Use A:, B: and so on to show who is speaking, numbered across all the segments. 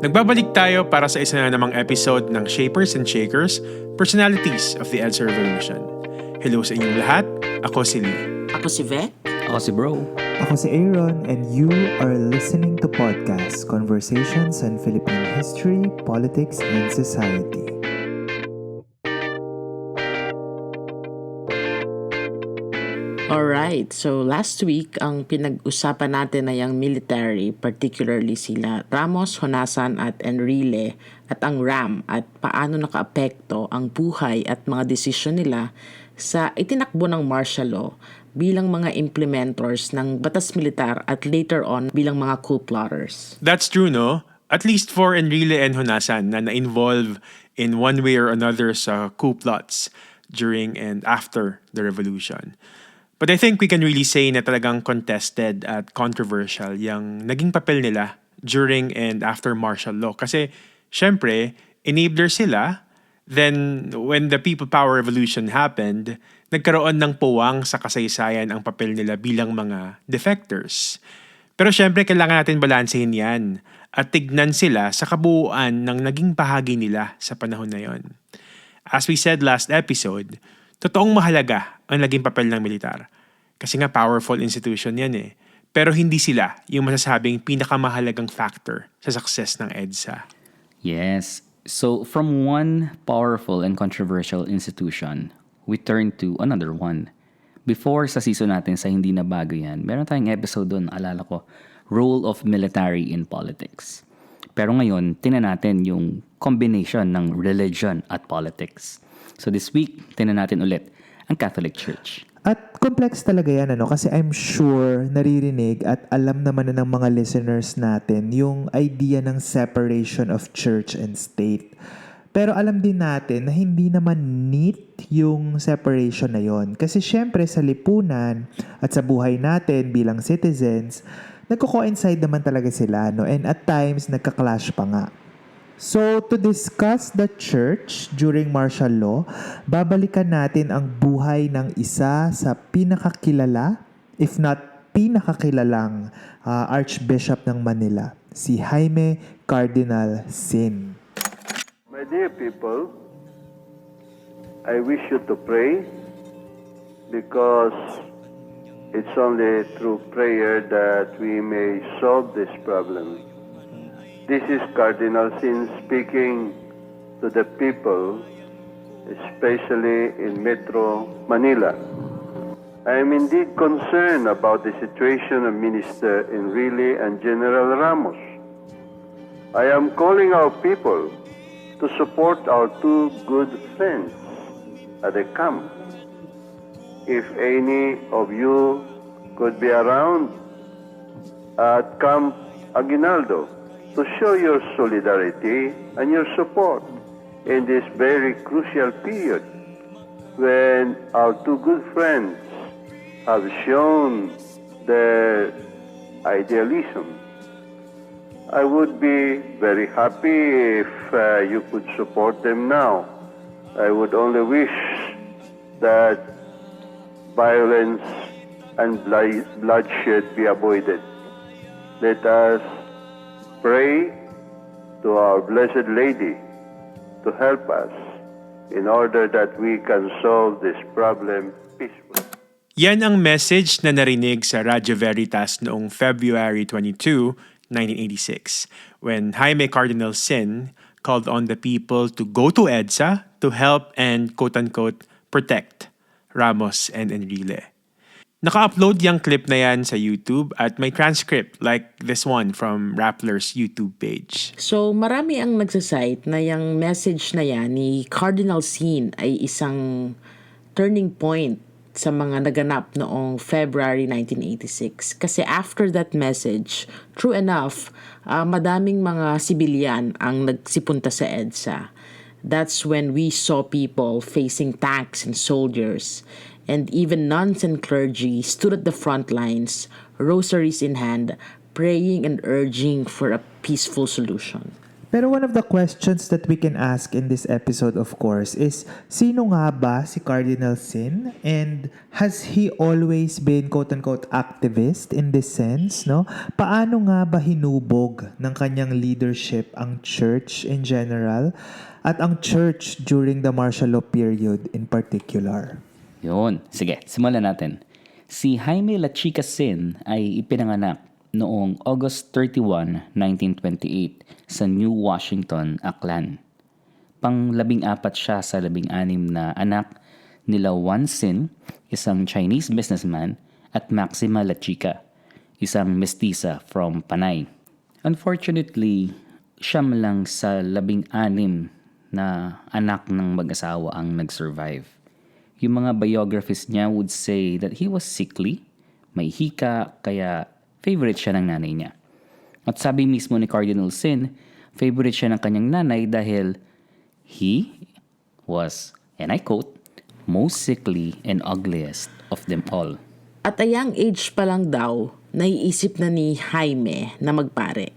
A: Nagbabalik tayo para sa isa na namang episode ng Shapers and Shakers, Personalities of the EDSA Revolution. Hello sa inyong lahat, ako si Lee.
B: Ako si Vec.
C: Ako si Bro.
D: Ako si Aaron, and you are listening to podcast Conversations on Philippine History, Politics, and Society.
B: Alright, so last week, ang pinag-usapan natin ay ang military, particularly sila Ramos, Honasan at Enrile at ang RAM at paano nakaapekto ang buhay at mga desisyon nila sa itinakbo ng martial law bilang mga implementors ng batas militar at later on bilang mga coup plotters.
A: That's true, no? At least for Enrile and Honasan na na-involve in one way or another sa coup plots during and after the revolution. But I think we can really say na talagang contested at controversial yung naging papel nila during and after martial law. Kasi, syempre, enabler sila. Then, when the People Power Revolution happened, nagkaroon ng puwang sa kasaysayan ang papel nila bilang mga defectors. Pero syempre, kailangan natin balansehin yan at tignan sila sa kabuuan ng naging bahagi nila sa panahon na yon. As we said last episode, totoong mahalaga ang naging papel ng militar. Kasi nga powerful institution yan eh. Pero hindi sila yung masasabing pinakamahalagang factor sa success ng EDSA.
C: Yes. So, from one powerful and controversial institution, we turn to another one. Before sa season natin sa Hindi na Bago Yan, meron tayong episode doon, alala ko, Role of Military in Politics. Pero ngayon, tinan natin yung combination ng religion at politics. So this week, tinan natin ulit ang Catholic Church.
D: At complex talaga yan, kasi I'm sure naririnig at alam naman na ng mga listeners natin yung idea ng separation of church and state. Pero alam din natin na hindi naman neat yung separation na yon. Kasi syempre sa lipunan at sa buhay natin bilang citizens, nagko-coincide naman talaga sila, no? And at times, nagka-clash pa nga. So, to discuss the church during martial law, babalikan natin ang buhay ng isa sa pinakakilala, if not pinakakilalang Archbishop ng Manila, si Jaime Cardinal Sin.
E: My dear people, I wish you to pray because it's only through prayer that we may solve this problem. This is Cardinal Sin speaking to the people, especially in Metro Manila. I am indeed concerned about the situation of Minister Enrile and General Ramos. I am calling our people to support our two good friends at the camp. If any of you could be around at Camp Aguinaldo to show your solidarity and your support in this very crucial period when our two good friends have shown their idealism. I would be very happy if you could support them now. I would only wish that violence and bloodshed be avoided. Let us pray to our Blessed Lady to help us in order that we can solve this problem peacefully.
A: Yan ang message na narinig sa Radyo Veritas noong February 22, 1986, when Jaime Cardinal Sin called on the people to go to EDSA to help and quote-unquote protect Ramos and Enrile. Naka-upload yung clip na yan sa YouTube at may transcript like this one from Rappler's YouTube page.
B: So marami ang nagsasite na yung message na yan ni Cardinal Sin ay isang turning point sa mga naganap noong February 1986. Kasi after that message, true enough, madaming mga sibilyan ang nagsipunta sa EDSA. That's when we saw people facing tanks and soldiers. And even nuns and clergy stood at the front lines, rosaries in hand, praying and urging for a peaceful solution.
D: Pero one of the questions that we can ask in this episode, of course, is sino nga ba si Cardinal Sin? And has he always been quote-unquote activist in this sense? No? Paano nga ba hinubog ng kanyang leadership ang church in general at ang church during the martial law period in particular?
C: Yun. Sige, simulan natin. Si Jaime Sin ay ipinanganak noong August 31, 1928 sa New Washington, Aklan. Pang-14 siya sa 16 na anak nila Juan Sin, isang Chinese businessman, at Maxima La Chica, isang mestiza from Panay. Unfortunately, siyam lang sa 16 na anak ng mag-asawa ang nag-survive. Yung mga biographies niya would say that he was sickly, may hika, kaya favorite siya ng nanay niya. At sabi mismo ni Cardinal Sin, favorite siya ng kanyang nanay dahil he was, and I quote, most sickly and ugliest of them all.
B: At a young age pa lang daw, naiisip na ni Jaime na magpare.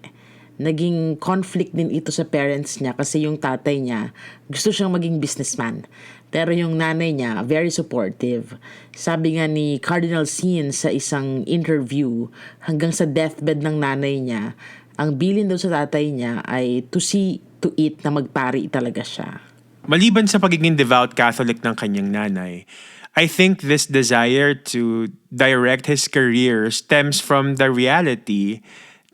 B: Naging conflict din ito sa parents niya kasi yung tatay niya gusto siyang maging businessman. Pero yung nanay niya, very supportive. Sabi nga ni Cardinal Sin sa isang interview, hanggang sa deathbed ng nanay niya, ang bilin daw sa tatay niya ay to see, to eat na magpari talaga siya.
A: Maliban sa pagiging devout Catholic ng kanyang nanay, I think this desire to direct his career stems from the reality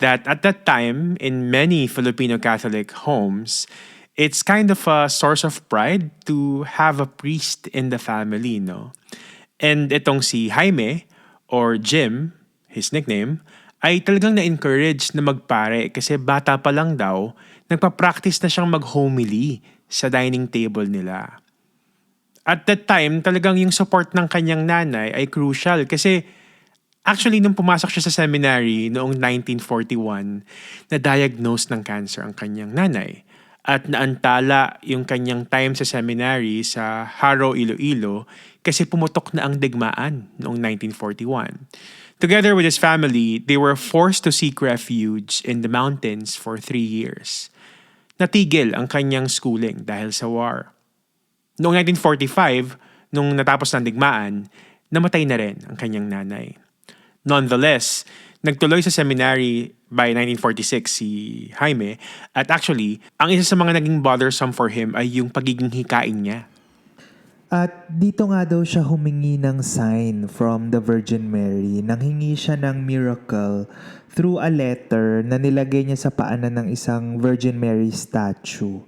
A: that at that time, in many Filipino Catholic homes, it's kind of a source of pride to have a priest in the family, no? And itong si Jaime, or Jim, his nickname, ay talagang na-encourage na magpare kasi bata pa lang daw, nagpa-practice na siyang mag-homily sa dining table nila. At that time, talagang yung support ng kanyang nanay ay crucial kasi actually, nung pumasok siya sa seminary noong 1941, na-diagnose ng cancer ang kanyang nanay. At naantala yung kanyang time sa seminary sa Haro, Iloilo kasi pumutok na ang digmaan noong 1941. Together with his family, they were forced to seek refuge in the mountains for 3 years. Natigil ang kanyang schooling dahil sa war. Noong 1945, nung natapos ng digmaan, namatay na rin ang kanyang nanay. Nonetheless, nagtuloy sa seminary by 1946 si Jaime at actually, ang isa sa mga naging bothersome for him ay yung pagiging hikain niya.
D: At dito nga daw siya humingi ng sign from the Virgin Mary. Nanghingi siya ng miracle through a letter na nilagay niya sa paanan ng isang Virgin Mary statue.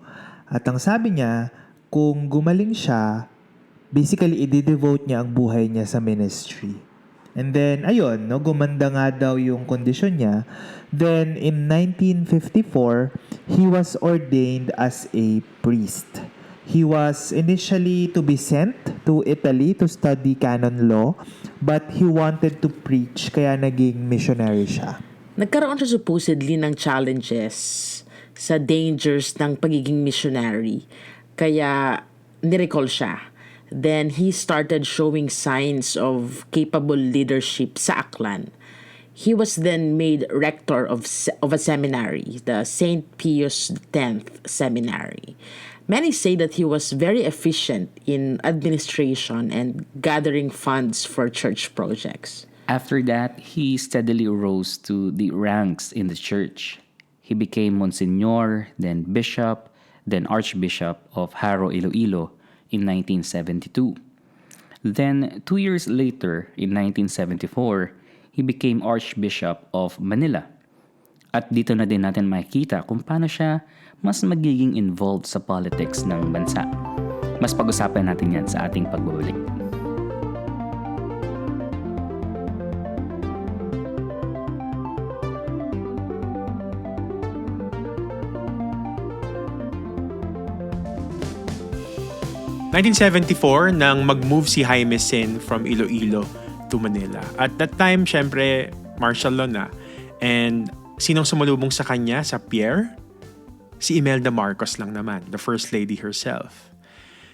D: At ang sabi niya, kung gumaling siya, basically i-devote niya ang buhay niya sa ministry. And then, ayun, no, gumanda nga daw yung kondisyon niya. Then, in 1954, he was ordained as a priest. He was initially to be sent to Italy to study canon law, but he wanted to preach, kaya naging missionary siya.
B: Nagkaroon siya supposedly ng challenges sa dangers ng pagiging missionary. Kaya nirecall siya. Then he started showing signs of capable leadership sa Aklan. He was then made rector of a seminary, the St. Pius X Seminary. Many say that he was very efficient in administration and gathering funds for church projects.
C: After that, he steadily rose to the ranks in the church. He became Monsignor, then Bishop, then Archbishop of Haro, Iloilo in 1972. Then, 2 years later, in 1974, he became Archbishop of Manila. At dito na din natin makikita kung paano siya mas magiging involved sa politics ng bansa. Mas pag-usapan natin yan sa ating pagbabalik.
A: In 1974, nang mag-move si Jaime Sin from Iloilo to Manila. At that time, syempre, martial law na. And sinong sumalubong sa kanya, sa Pierre? Si Imelda Marcos lang naman, the First Lady herself.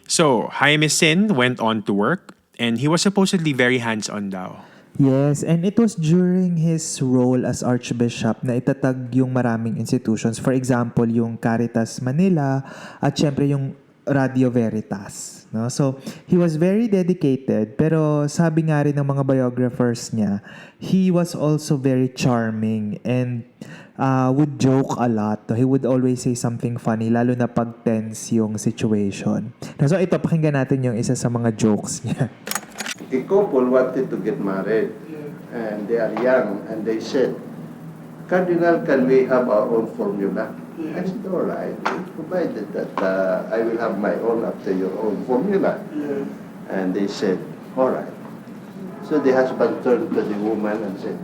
A: So, Jaime Sin went on to work and he was supposedly very hands-on daw.
D: Yes, and it was during his role as Archbishop na itatag yung maraming institutions. For example, yung Caritas Manila at syempre yung Radio Veritas. No? So, he was very dedicated, pero sabi nga rin ng mga biographers niya, he was also very charming and would joke a lot. He would always say something funny, lalo na pag tense yung situation. So, ito, pakinggan natin yung isa sa mga jokes niya.
E: A couple wanted to get married, and they are young, and they said, Cardinal, can we have our own formula? I said, all right, provided that I will have my own after your own formula. And they said, all right. So the husband turned to the woman and said,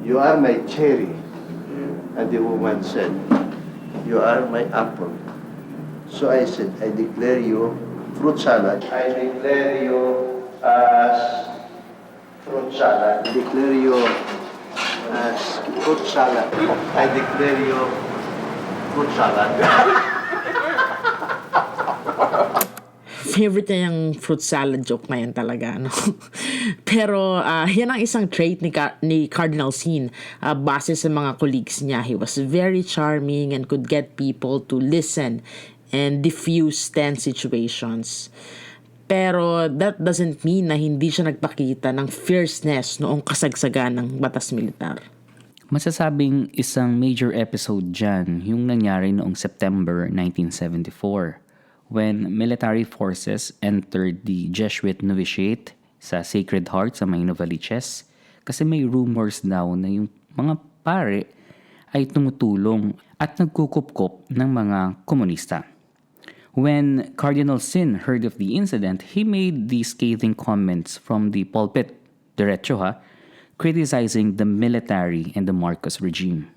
E: you are my cherry. And the woman said, you are my apple. So I said, I declare you fruit salad. I declare you as fruit salad. I declare you as fruit salad. I declare you fruit salad.
B: Favorite niya yung fruit salad joke na yan talaga, no? Pero yan ang isang trait ni Cardinal Sin. Base sa mga colleagues niya, he was very charming and could get people to listen and diffuse tense situations. Pero that doesn't mean na hindi siya nagpakita ng fierceness noong kasagsagan ng batas militar.
C: Masasabing isang major episode dyan yung nangyari noong September 1974 when military forces entered the Jesuit novitiate sa Sacred Heart sa may Novaliches kasi may rumors daw na yung mga pare ay tumutulong at nagkukupkop ng mga komunista. When Cardinal Sin heard of the incident, he made these scathing comments from the pulpit, diretso criticizing the military and the Marcos regime.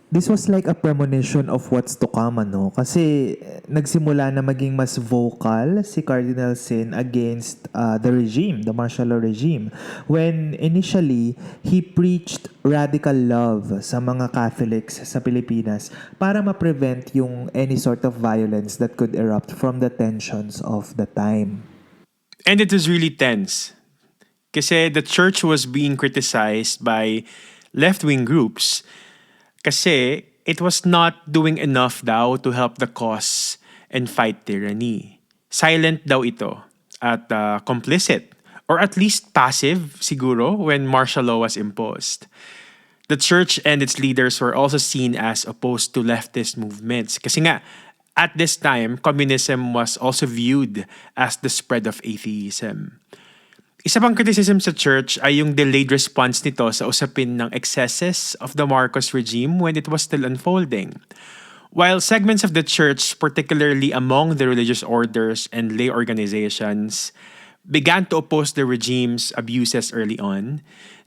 D: This was like a premonition of what's to come, ano? Kasi nagsimula na maging mas vocal si Cardinal Sin against the regime, the martial law regime. When initially, he preached radical love sa mga Catholics sa Pilipinas para ma-prevent yung any sort of violence that could erupt from the tensions of the time.
A: And it was really tense. Kasi the church was being criticized by left-wing groups kasi it was not doing enough daw to help the cause and fight tyranny. Silent daw ito at complicit or at least passive siguro when martial law was imposed. The church and its leaders were also seen as opposed to leftist movements kasi nga at this time communism was also viewed as the spread of atheism. Isa pang criticism sa church ay yung delayed response nito sa usapin ng excesses of the Marcos regime when it was still unfolding. While segments of the church, particularly among the religious orders and lay organizations, began to oppose the regime's abuses early on,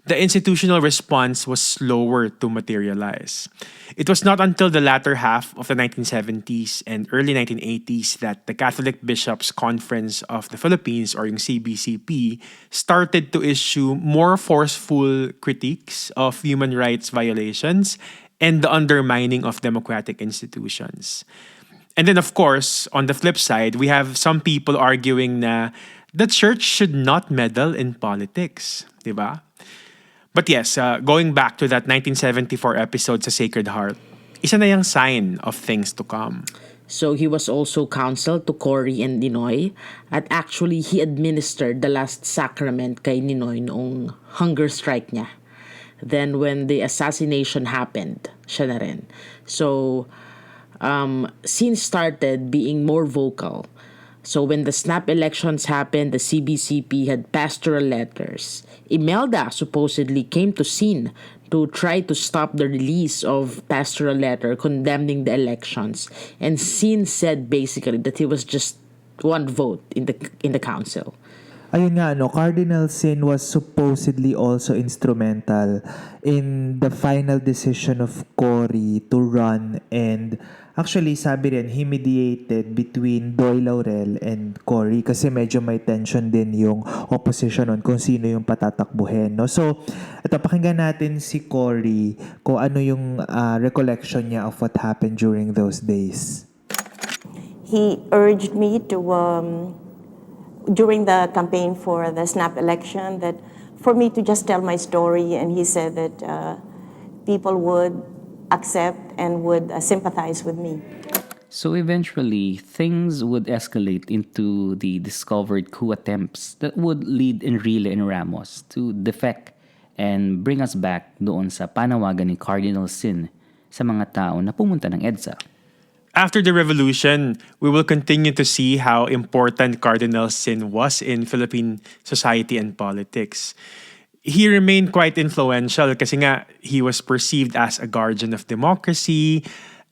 A: the institutional response was slower to materialize. It was not until the latter half of the 1970s and early 1980s that the Catholic Bishops' Conference of the Philippines, or yung CBCP, started to issue more forceful critiques of human rights violations and the undermining of democratic institutions. And then, of course, on the flip side, we have some people arguing na the church should not meddle in politics, di ba? But yes, going back to that 1974 episode sa Sacred Heart, isa na yung sign of things to come.
B: So he was also counsel to Cory and Ninoy at actually he administered the last sacrament kay Ninoy noong hunger strike niya. Then when the assassination happened, siya na rin. So Sin started being more vocal. So when the snap elections happened, the CBCP had pastoral letters. Imelda supposedly came to Sin to try to stop the release of pastoral letter condemning the elections. And Sin said basically that he was just one vote in the council.
D: Ayun nga, no, Cardinal Sin was supposedly also instrumental in the final decision of Cory to run, and actually sabi rin, he mediated between Doy Laurel and Cory kasi medyo may tension din yung opposition nun kung sino yung patatakbuhin, no? So, ito, pakinggan natin si Cory kung ano yung recollection niya of what happened during those days.
F: He urged me to during the campaign for the snap election that for me to just tell my story, and he said that people would accept and would sympathize with me.
C: So eventually, things would escalate into the discovered coup attempts that would lead Enrile and Ramos to defect and bring us back doon sa panawagan ni Cardinal Sin sa mga tao na pumunta ng EDSA.
A: After the revolution, we will continue to see how important Cardinal Sin was in Philippine society and politics. He remained quite influential kasi nga he was perceived as a guardian of democracy,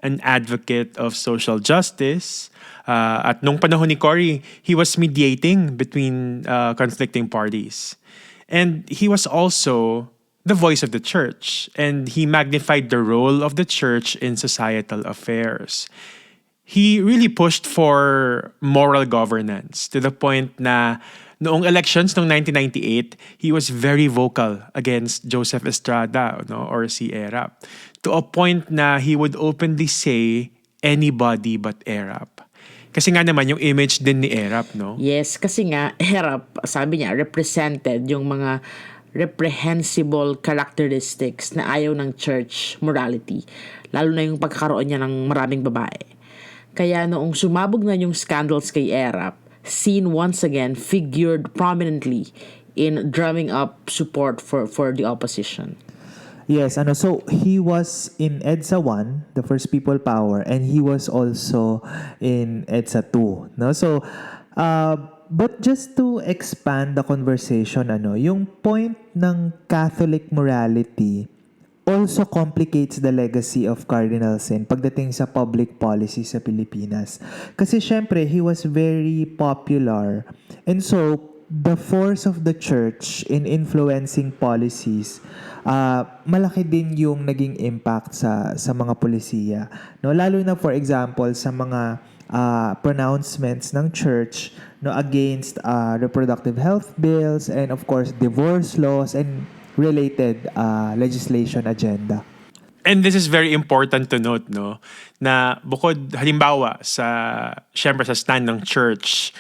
A: an advocate of social justice. At nung panahon ni Cory, he was mediating between conflicting parties. And he was also the voice of the church, and he magnified the role of the church in societal affairs. He really pushed for moral governance to the point na noong elections noong 1998, he was very vocal against Joseph Estrada, no, or si ERAP, to a point na he would openly say anybody but ERAP. Kasi nga naman yung image din ni ERAP, no?
B: Yes, kasi nga, ERAP, sabi niya, represented yung mga reprehensible characteristics na ayaw ng church morality, lalo na yung pagkakaroon niya ng maraming babae. Kaya noong sumabog na yung scandals kay ERAP, Sin once again figured prominently in drumming up support for the opposition.
D: Yes, so he was in EDSA 1, the first people power, and he was also in EDSA 2, no? So but just to expand the conversation, yung point ng Catholic morality also complicates the legacy of Cardinal Sin pagdating sa public policy sa Pilipinas. Kasi syempre, he was very popular. And so, the force of the church in influencing policies, malaki din yung naging impact sa mga polisiya. No? Lalo na, for example, sa mga pronouncements ng church, no, against reproductive health bills and of course divorce laws and related legislation agenda.
A: And this is very important to note, no, na bukod halimbawa syempre sa stand ng church,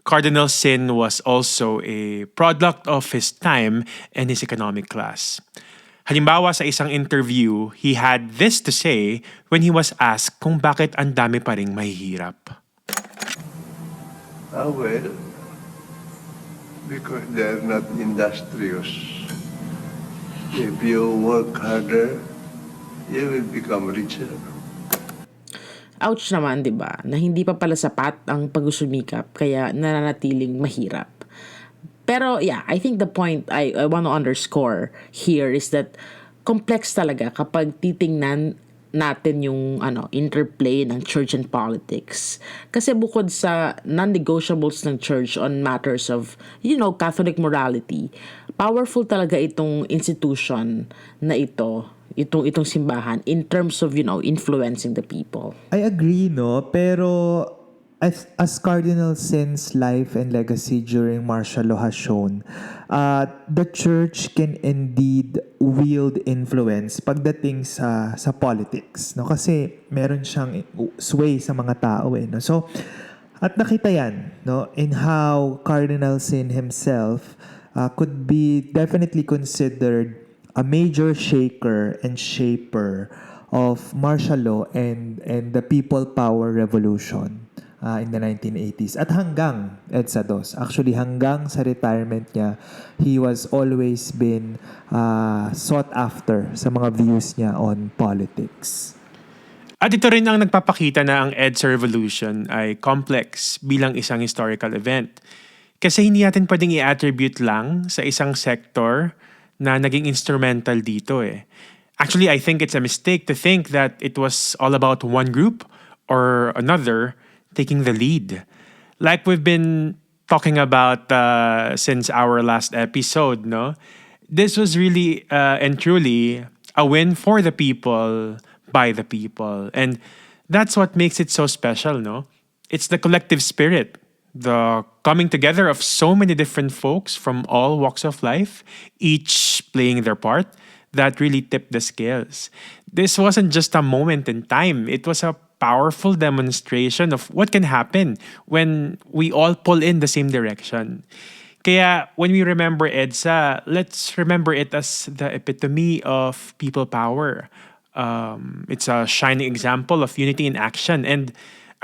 A: Cardinal Sin was also a product of his time and his economic class. Halimbawa sa isang interview, he had this to say when he was asked kung bakit ang dami pa ring mahihirap.
E: Well, because they're not industrious. If you work harder, you will become richer.
B: Ouch naman, di ba? Na hindi pa pala sapat ang pagsusumikap kaya nananatiling mahirap. Pero yeah, I think the point I want to underscore here is that complex talaga kapag titingnan natin yung interplay ng church and politics. Kasi bukod sa non-negotiables ng church on matters of, Catholic morality, powerful talaga itong institution na itong simbahan in terms of, influencing the people.
D: I agree, no? Pero as Cardinal Sin's life and legacy during martial law has shown, the church can indeed wield influence pagdating sa politics, no? Kasi meron siyang sway sa mga tao, no? So, at nakita yan, no, in how Cardinal Sin himself could be definitely considered a major shaker and shaper of martial law and the people power revolution in the 1980s. At hanggang EDSA 2. Actually, hanggang sa retirement niya, he was always been sought after sa mga views niya on politics.
A: At ito rin ang nagpapakita na ang EDSA Revolution ay complex bilang isang historical event. Kasi hindi natin pwedeng i-attribute lang sa isang sector na naging instrumental dito eh. Actually, I think it's a mistake to think that it was all about one group or another taking the lead. Like we've been talking about since our last episode, no? This was really and truly a win for the people, by the people. And that's what makes it so special, no? It's the collective spirit, the coming together of so many different folks from all walks of life, each playing their part, that really tipped the scales. This wasn't just a moment in time. It was a powerful demonstration of what can happen when we all pull in the same direction. Kaya when we remember EDSA, let's remember it as the epitome of people power. It's a shining example of unity in action and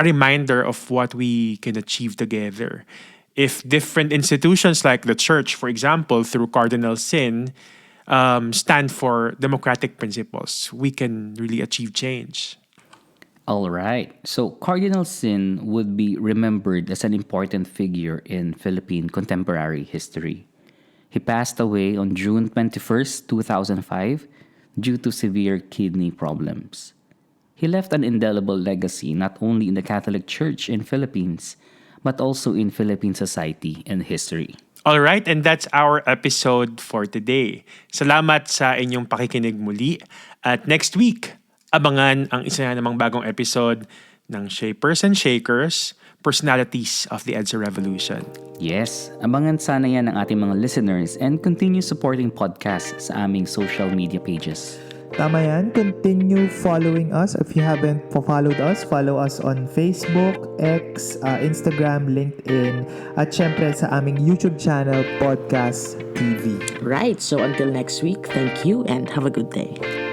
A: a reminder of what we can achieve together. If different institutions like the church, for example, through Cardinal Sin, stand for democratic principles, we can really achieve change.
C: All right. So Cardinal Sin would be remembered as an important figure in Philippine contemporary history. He passed away on June 21st, 2005 due to severe kidney problems. He left an indelible legacy not only in the Catholic Church in Philippines, but also in Philippine society and history.
A: All right, and that's our episode for today. Salamat sa inyong pakikinig muli. At next week, abangan ang isa na namang bagong episode ng Shapers and Shakers, Personalities of the EDSA Revolution.
C: Yes, abangan sana yan ng ating mga listeners and continue supporting podcasts sa aming social media pages.
D: Tama yan. Continue following us. If you haven't followed us, follow us on Facebook, X, Instagram, LinkedIn, at syempre sa aming YouTube channel, Podcast TV.
B: Right, so until next week, thank you and have a good day.